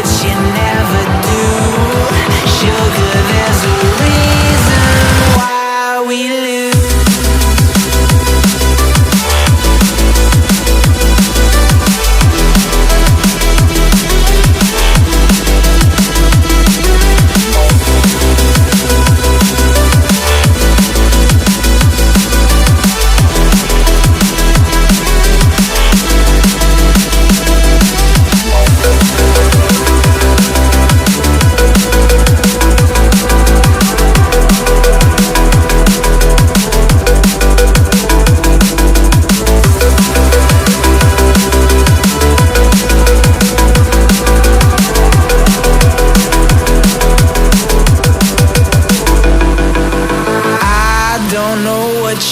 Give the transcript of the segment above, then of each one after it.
but you never do. Sugar, there's a reason why we lose.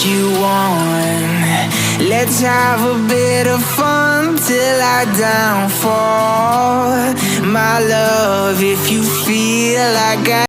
You want. Let's have a bit of fun till I downfall. My love, if you feel like I